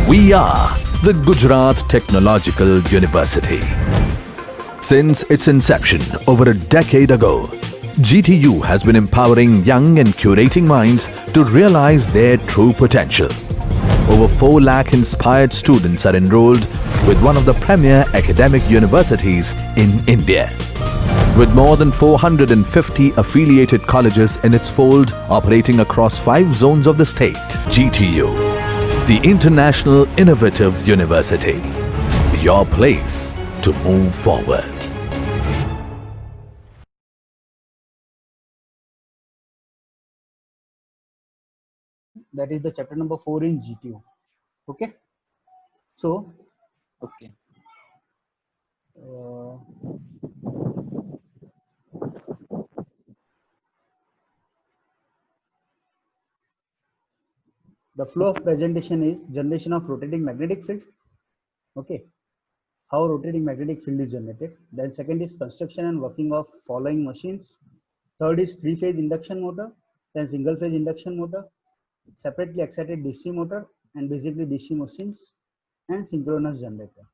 We are the Gujarat Technological University. Since its inception over a decade ago, GTU has been empowering young and curating minds to realize their true potential. Over 4 lakh inspired students are enrolled with one of the premier academic universities in India. With more than 450 affiliated colleges in its fold operating across 5 zones of the state, GTU, the International Innovative University, your place to move forward. That is the chapter number 4 in GTU. Okay. So, Okay. The flow of presentation is generation of rotating magnetic field. Okay. How rotating magnetic field is generated. Then second is construction and working of following machines. Third is 3-phase induction motor. Then single-phase induction motor, separately excited DC motor, and basically DC machines and synchronous generator.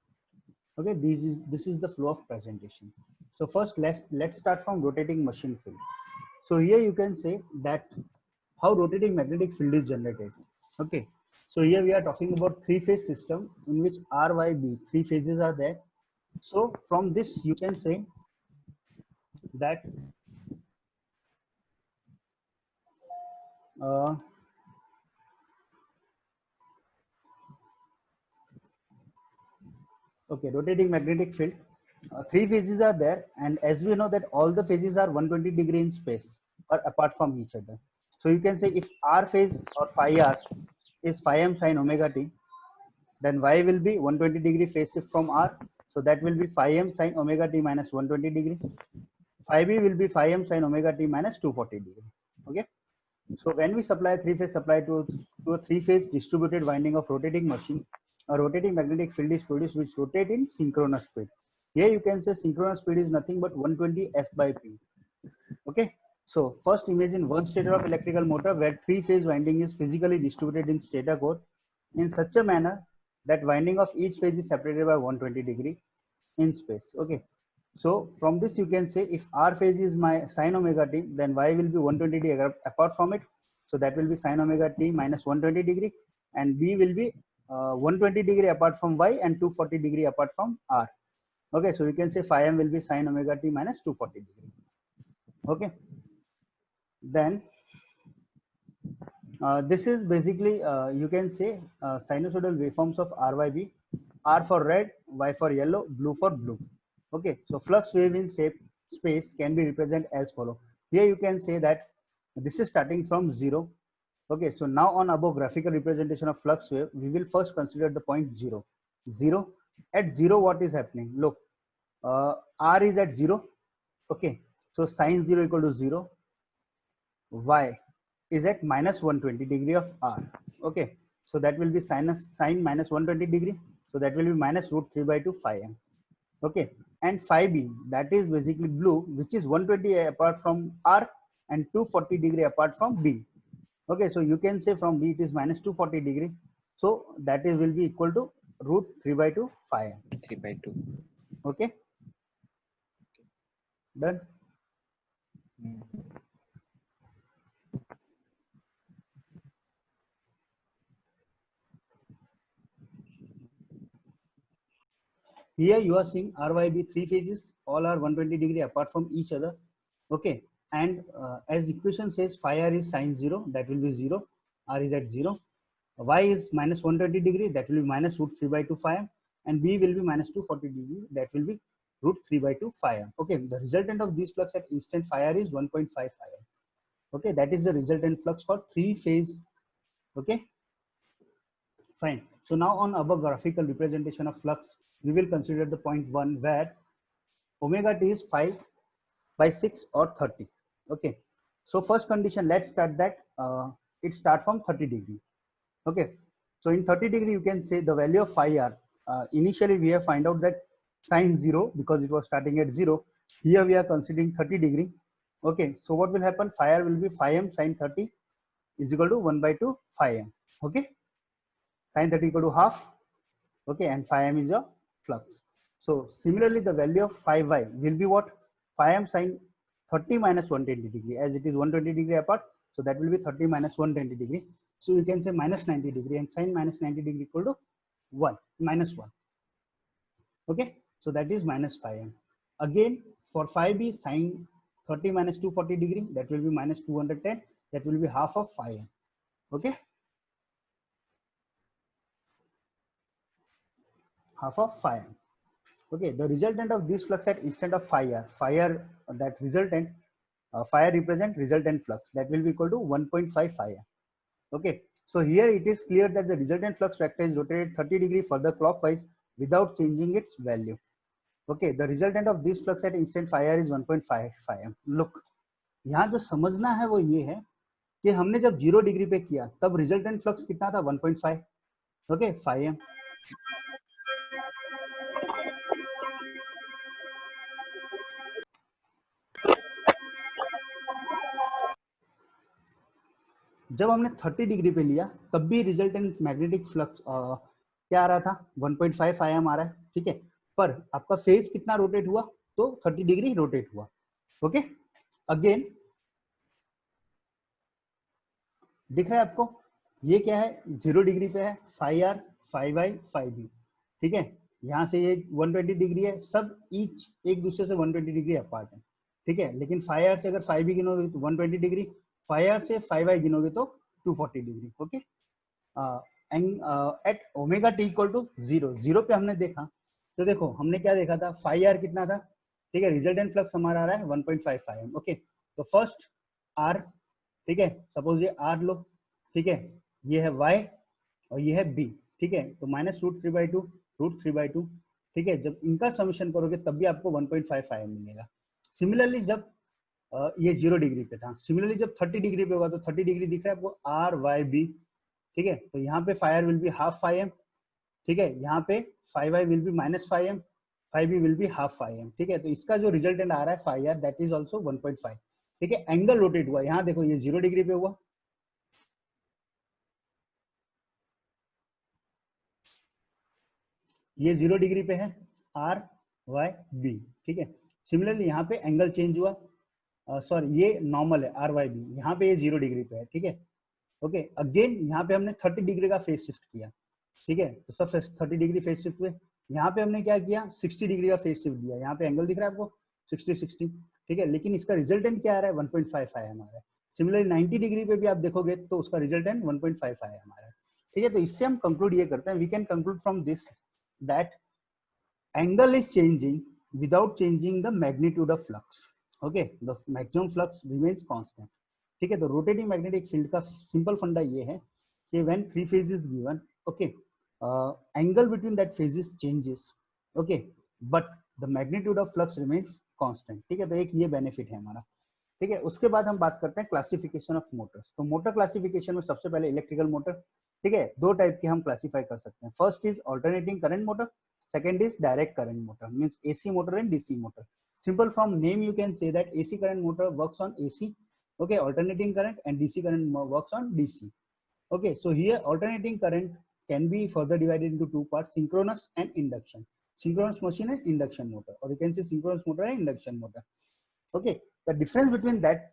Okay, this is the flow of presentation. So first let's start from rotating machine field. So here you can say that how rotating magnetic field is generated. Okay, so here we are talking about 3-phase system in which R, Y, B 3 phases are there. So from this you can say that okay, rotating magnetic field, 3 phases are there, and as we know that all the phases are 120 degree in space or apart from each other. So you can say if R phase or phi R is phi m sin omega t, then Y will be 120 degree phase shift from R, so that will be phi m sin omega t minus 120 degree. Phi B will be phi m sin omega t minus 240 degree. Okay, so when we supply 3-phase supply to a 3-phase distributed winding of rotating machine, a rotating magnetic field is produced which rotate in synchronous speed. Here you can say synchronous speed is nothing but 120 F by P. Okay, so first imagine one stator of electrical motor where 3-phase winding is physically distributed in stator core in such a manner that winding of each phase is separated by 120 degree in space. Okay, so from this you can say if R phase is my sin omega t, then Y will be 120 degree apart from it, so that will be sin omega t minus 120 degree, and B will be 120 degree apart from Y and 240 degree apart from R. Okay, so you can say phi m will be sin omega t minus 240 degree. Okay, then this is basically you can say sinusoidal waveforms of RYB, R for red, Y for yellow, blue for blue. Okay, so flux wave in space can be represented as follow. Here you can say that this is starting from 0. Okay, so now on above graphical representation of flux wave, we will first consider the point 0. 0 at 0, what is happening? Look, R is at 0. Okay, so sin 0 equal to 0. Y is at minus 120 degree of R. Okay, so that will be sin minus 120 degree. So that will be minus root 3 by 2 phi m. Okay, and phi B, that is basically blue, which is 120 apart from R and 240 degree apart from B. Okay, so you can say from B it is minus 240 degree. So that is will be equal to root 3 by 2 phi m. 3 by 2. Okay, done. Here you are seeing RYB 3 phases, all are 120 degree apart from each other. Okay, and as equation says, phi R is sin 0, that will be 0, R is at 0. Y is minus 120 degree, that will be minus root 3 by 2 phi m, and B will be minus 240 degree, that will be root 3 by 2 phi m. Okay, the resultant of this flux at instant phi R is 1.5 phi m. Okay, that is the resultant flux for 3 phase. Okay, fine. So now on above graphical representation of flux, we will consider the point 1 where omega t is 5 by 6 or 30. Okay, so first condition, let's start that it start from 30 degree. Okay, so in 30 degree you can say the value of phi r. Initially we have find out that sin 0 because it was starting at 0. Here we are considering 30 degree. Okay, so what will happen? Phi r will be phi m sin 30 is equal to 1 by 2 phi m. Okay, Sin 30 equal to half. Okay, and phi m is your flux. So similarly, the value of phi y will be what? Phi m sin 30 minus 120 degree, as it is 120 degree apart. So that will be 30 minus 120 degree. So you can say minus 90 degree, and sin minus 90 degree equal to 1, minus 1. Okay, so that is minus phi m. Again, for phi b, sin 30 minus 240 degree, that will be minus 210. That will be half of phi m. Okay, half of phi m. Okay, the resultant of this flux at instant of phi r, that resultant, phi r represent resultant flux, that will be equal to 1.5 phi r. Okay, so here it is clear that the resultant flux vector is rotated 30 degree further clockwise without changing its value. Okay, the resultant of this flux at instant phi r is 1.5 phi m. Look, यहाँ जो समझना है वो ये है कि हमने जब 0 डिग्री पे किया तब रिजल्टेंट फ्लक्स कितना था 1.5. Okay, phi m. जब हमने 30 डिग्री पे लिया तब भी रिजल्टेंट मैग्नेटिक फ्लक्स क्या आ रहा था 1.5 phi m आ रहा है. ठीक है, पर आपका फेज कितना रोटेट हुआ तो 30 डिग्री रोटेट हुआ. ओके, अगेन दिख रहा है आपको, ये क्या है 0 डिग्री पे है, phi r, phi y, phi b. ठीक है, यहाँ से ये 120 डिग्री है, सब ईच एक दूसरे से 120 डिग्री अपार्ट है. ठीक है, लेकिन phi r से अगर phi b गिनोगे तो 120 डिग्री, phi r से phi y गिनोगे तो 240 degree. Okay, at omega t equal to 0 पे हमने देखा तो देखो हमने क्या देखा था, phi r कितना था. ठीक है, रिजल्टेंट फ्लक्स हमारा आ रहा है 1.5 phi m. ओके, तो फर्स्ट r, ठीक है, सपोज ये r लो. ठीक है, ये है y और ये है b. ठीक है, तो माइनस √3/2 √3/2. ठीक है, जब इनका समेशन करोगे तब भी आपको 1.5 phi m मिलेगा. सिमिलरली जब ये 0 डिग्री पे था, सिमिलरली जब 30 डिग्री पे होगा तो 30 डिग्री दिख रहा है आपको r y b. ठीक है, तो यहाँ पे phi r will be half phi m. ठीक है, यहाँ पे phi y will be minus phi m, phi b will be half phi m. ठीक है, तो इसका जो रिजल्टेंट आ रहा है phi r, that is also 1.5. ठीक है, एंगल रोटेट हुआ, यहाँ देखो ये 0 डिग्री पे हुआ, ये 0 डिग्री पे है r y b. ठीक है, सिमिलरली यहाँ पे एंगल चेंज हुआ, सॉरी ये नॉर्मल है r y b, यहाँ पे ये 0 डिग्री पे है. ठीक है, ओके, अगेन यहाँ पे हमने 30 डिग्री का फेज शिफ्ट किया. ठीक है, तो सब 30 डिग्री फेज शिफ्ट हुए. यहाँ पे हमने क्या किया 60 डिग्री का फेज शिफ्ट दिया, यहाँ पे एंगल दिख रहा है आपको 60. ठीक है, लेकिन इसका रिजल्टेंट क्या आ रहा है 1.5 phi m आ रहा है. सिमिलरली 90 डिग्री पे भी आप देखोगे तो उसका रिजल्टेंट 1.5 phi m आ रहा है. ठीक है, तो इससे हम कंक्लूड ये करते हैं, we can conclude from this that angle is changing without changing the magnitude of flux. Okay, the maximum flux remains constant. ठीक है, तो रोटेटिंग मैग्नेटिक फील्ड का सिंपल फंडा ये है कि when three phase is given, okay, angle between that phases changes, okay, but the magnitude of flux remains constant. ठीक है, तो एक ये बेनिफिट है हमारा. ठीक है, उसके बाद हम बात करते हैं क्लासिफिकेशन ऑफ मोटर्स. तो मोटर क्लासिफिकेशन में सबसे पहले इलेक्ट्रिकल मोटर. ठीक है, दो टाइप के हम क्लासिफाई कर सकते हैं. First is alternating current motor, second is direct current motor, means AC motor and DC motor. Simple, from name you can say that AC current motor works on AC, okay, alternating current, and DC current works on DC. Okay, so here alternating current can be further divided into two parts, synchronous and induction. Synchronous machine and induction motor, or you can say synchronous motor and induction motor. Okay, the difference between that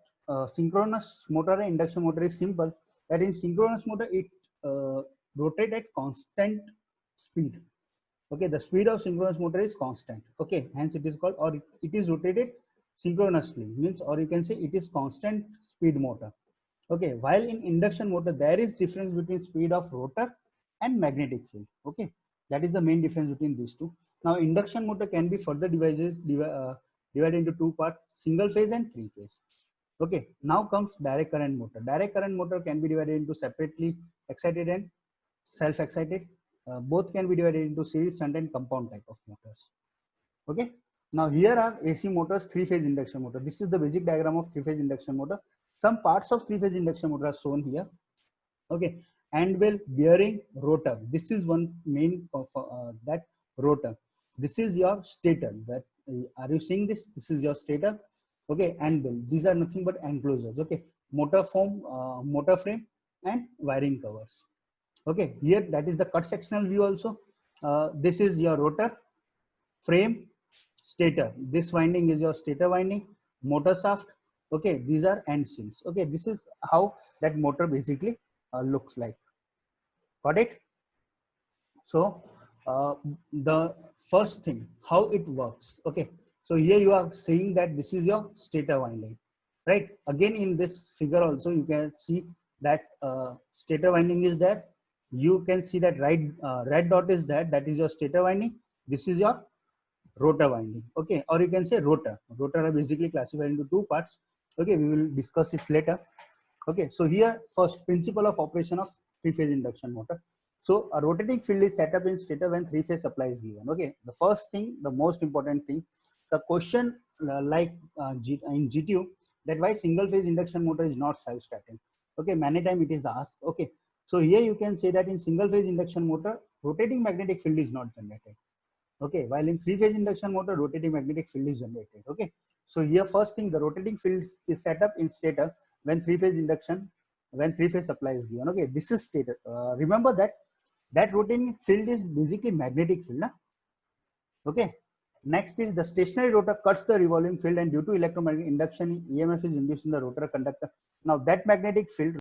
synchronous motor and induction motor is simple, that in synchronous motor it rotates at constant speed. Okay, the speed of synchronous motor is constant. Okay, hence it is called, or it is rotated synchronously, means, or you can say it is constant speed motor. Okay, while in induction motor there is difference between speed of rotor and magnetic field. Okay, that is the main difference between these two. Now induction motor can be further divided into two parts, single phase and three phase. Okay, now comes direct current motor. Direct current motor can be divided into separately excited and self excited. Both can be divided into series, shunt, and compound type of motors. Okay, now here are AC motors, three phase induction motor. This is the basic diagram of three phase induction motor. Some parts of three phase induction motor are shown here. Okay, end bell, bearing, rotor. This is one main of that rotor. This is your stator. That are you seeing this? This is your stator. Okay, end bell. These are nothing but enclosures. Okay, motor foam, motor frame, and wiring covers. Okay, here that is the cut sectional view also. This is your rotor, frame, stator. This winding is your stator winding, motor shaft. Okay, these are end seals. Okay, this is how that motor basically looks like. Got it? So the first thing, how it works. Okay, so here you are seeing that this is your stator winding, right? Again, in this figure also you can see that stator winding is there. You can see that red dot is there. That is your stator winding. This is your rotor winding. Okay, or you can say rotor. Rotor are basically classified into two parts. Okay, we will discuss this later. Okay, so here first principle of operation of three-phase induction motor. So a rotating field is set up in stator when three-phase supply is given. Okay, the first thing, the most important thing, the question in GTU, that why single-phase induction motor is not self-starting. Okay, many times it is asked. Okay, so here you can say that in single-phase induction motor, rotating magnetic field is not generated. Okay, while in three-phase induction motor, rotating magnetic field is generated. Okay, so here first thing, the rotating field is set up in stator when three-phase supply is given. Okay, this is stator. Remember that rotating field is basically magnetic field. Nah? Okay, next is the stationary rotor cuts the revolving field, and due to electromagnetic induction, EMF is induced in the rotor conductor. Now that magnetic field